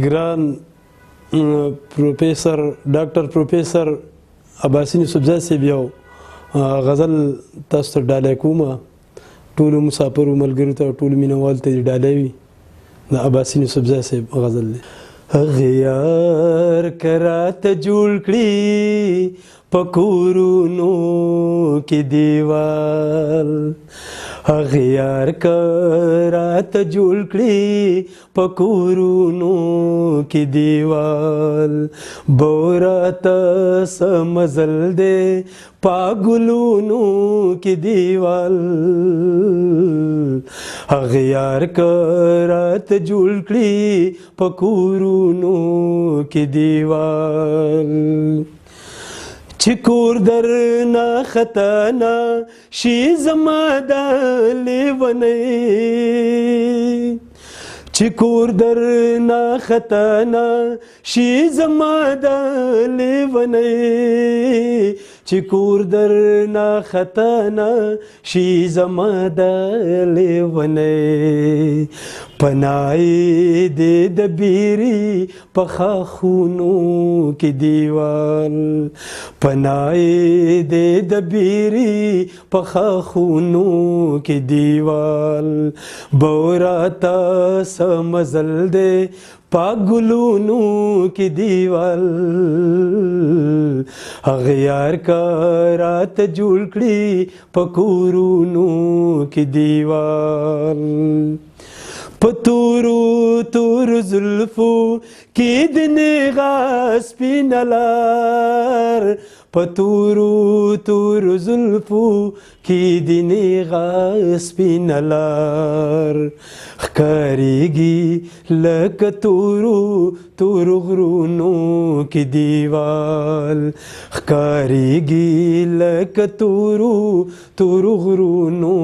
ګران پروفیسر ډاکټر پروفیسر عباسین یوسفزی صاحب یو غزل تاسو ته ډالۍ کومه. ټولو مسافرو ملګرو ته ټولو مینوالو ته ډالۍ وي. د عباسین یوسفزی صاحب غزل دی. هغې یار که راته جوړ کړي په کورونو کې دیوال، هغې یار که راته جوړ کړي په کورونو کې دیوال، به راته څه مزل دی په ګلونو کې دیوال، هغې یار که راته جوړ کړي په کورونو کې دیوال، چې کور درنه خطا نه شي زما د لیونۍ، چې کور درنه خطا نه شي زما د لیونۍ، چې کور درنه خطا نه شي زما د لیونۍ، پناه دې د بیري په خاښونو کې دیوال، پناه دې د بیري په خاښونو کې دیوال، به راته څه مزل دی په ګلونو کې دیوال، هغې یار که راته جوړ کړي په کورونو کې دیوال، په تورو تورو زلفو کې د نیغه سپینه لار، په تورو تورو زلفو کې د نیغه سپینه لار، ښکارېږي لکه تورو تورو غرونو کې دیوال، ښکارېږي لکه تورو تورو غرونو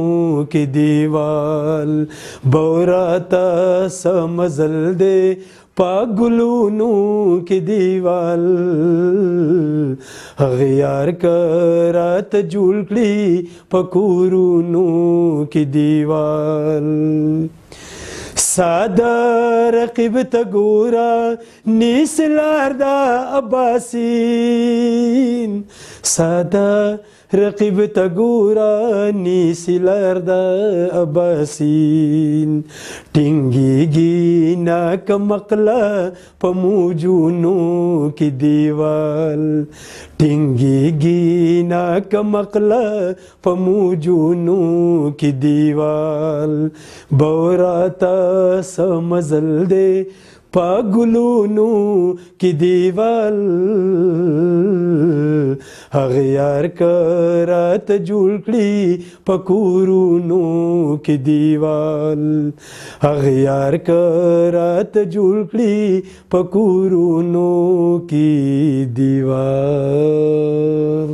کې دیوال، به راته څه مزل دی په ګلونو کې دیوال، هغې یار که راته جوړ کړي په کورونو کې دیوال، ساده رقیب ته ګوره نیسي لار د عباسین، ساده رقیب ته ګوره نیسي لار د عباسین، ټینګېږي ناکه مقله په موجونو کې دیوال، ټینګېږي ناکه مقله په موجونو کې دیوال، به راته څه مزل دی په ګلونو کې دیوال، هغې یار که راته جوړ کړي په کورونو کې دیوال، هغې یار که راته جوړ کړي په کورونو کې دیوال.